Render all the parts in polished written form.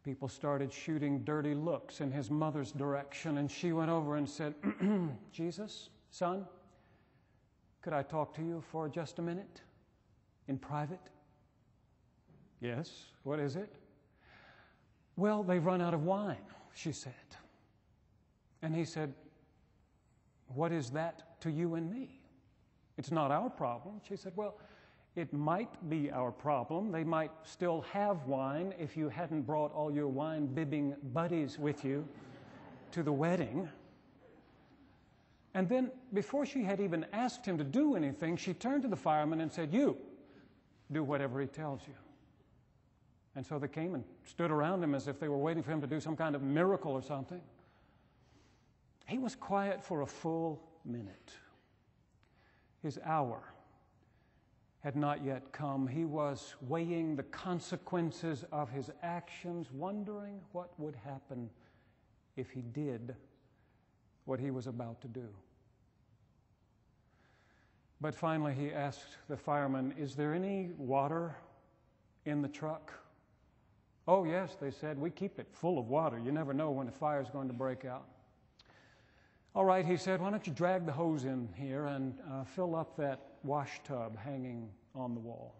People started shooting dirty looks in his mother's direction, and she went over and said, Jesus, son, could I talk to you for just a minute in private? Yes, what is it? Well, they've run out of wine, she said. And he said, what is that to you and me? It's not our problem. She said, well, it might be our problem. They might still have wine if you hadn't brought all your wine-bibbing buddies with you to the wedding. And then, before she had even asked him to do anything, she turned to the fireman and said, you, do whatever he tells you. And so they came and stood around him as if they were waiting for him to do some kind of miracle or something. He was quiet for a full minute. His hour had not yet come. He was weighing the consequences of his actions, wondering what would happen if he did what he was about to do. But finally he asked the fireman, is there any water in the truck? Oh yes, they said, we keep it full of water. You never know when a fire is going to break out. All right, he said, why don't you drag the hose in here and fill up that wash tub hanging on the wall.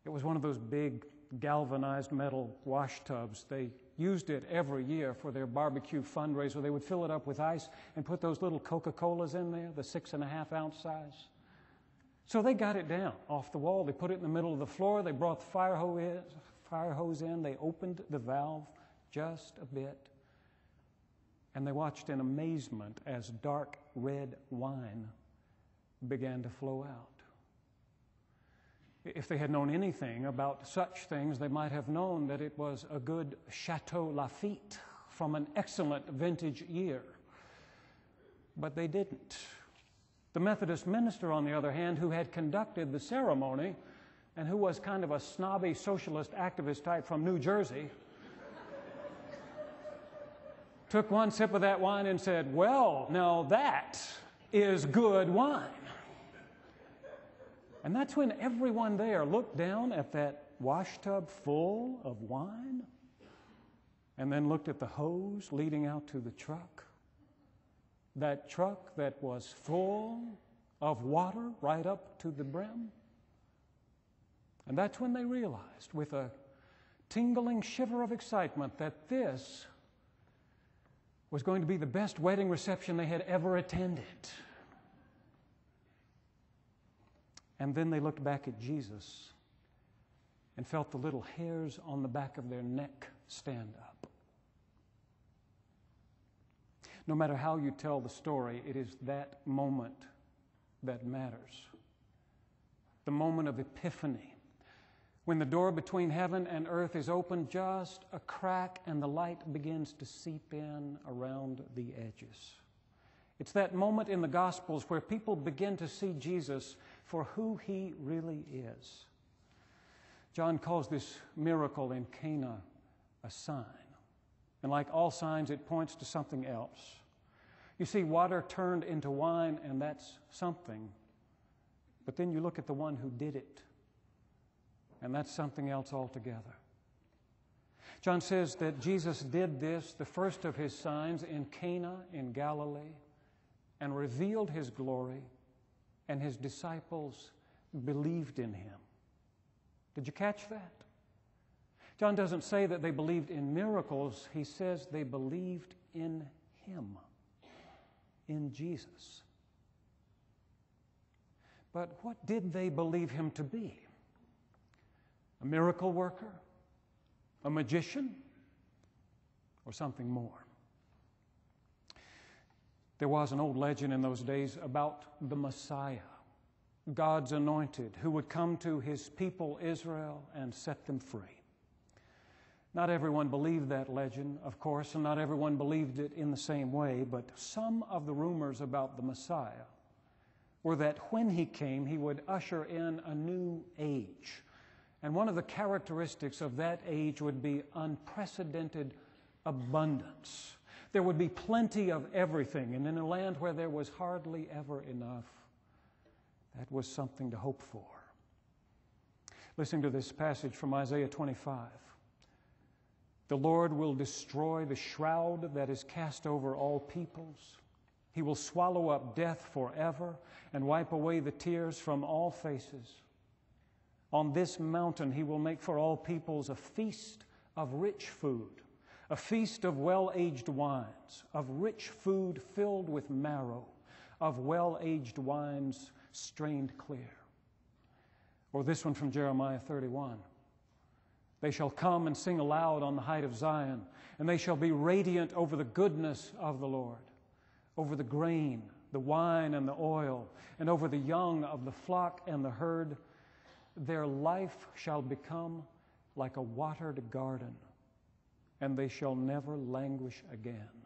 It was one of those big galvanized metal wash tubs. They used it every year for their barbecue fundraiser. They would fill it up with ice and put those little Coca-Colas in there, the 6.5-ounce size. So they got it down off the wall. They put it in the middle of the floor. They brought the fire hose in. They opened the valve just a bit. And they watched in amazement as dark red wine began to flow out. If they had known anything about such things, they might have known that it was a good Chateau Lafite from an excellent vintage year. But they didn't. The Methodist minister, on the other hand, who had conducted the ceremony and who was kind of a snobby socialist activist type from New Jersey, took one sip of that wine and said, well, now that is good wine. And that's when everyone there looked down at that wash tub full of wine and then looked at the hose leading out to the truck. That truck that was full of water right up to the brim. And that's when they realized, with a tingling shiver of excitement, that this was going to be the best wedding reception they had ever attended. And then they looked back at Jesus and felt the little hairs on the back of their neck stand up. No matter how you tell the story, it is that moment that matters. The moment of epiphany, when the door between heaven and earth is opened just a crack and the light begins to seep in around the edges. It's that moment in the Gospels where people begin to see Jesus for who he really is. John calls this miracle in Cana a sign. And like all signs, it points to something else. You see, water turned into wine, and that's something. But then you look at the one who did it, and that's something else altogether. John says that Jesus did this, the first of his signs, in Cana in Galilee, and revealed his glory, and his disciples believed in him. Did you catch that? John doesn't say that they believed in miracles. He says they believed in him, in Jesus. But what did they believe him to be? A miracle worker? A magician? Or something more? There was an old legend in those days about the Messiah, God's anointed, who would come to his people Israel and set them free. Not everyone believed that legend, of course, and not everyone believed it in the same way, but some of the rumors about the Messiah were that when he came, he would usher in a new age. And one of the characteristics of that age would be unprecedented abundance. There would be plenty of everything, and in a land where there was hardly ever enough, that was something to hope for. Listen to this passage from Isaiah 25. The Lord will destroy the shroud that is cast over all peoples. He will swallow up death forever and wipe away the tears from all faces. On this mountain He will make for all peoples a feast of rich food, a feast of well-aged wines, of rich food filled with marrow, of well-aged wines strained clear. Or this one from Jeremiah 31. They shall come and sing aloud on the height of Zion, and they shall be radiant over the goodness of the Lord, over the grain, the wine, and the oil, and over the young of the flock and the herd. Their life shall become like a watered garden, and they shall never languish again.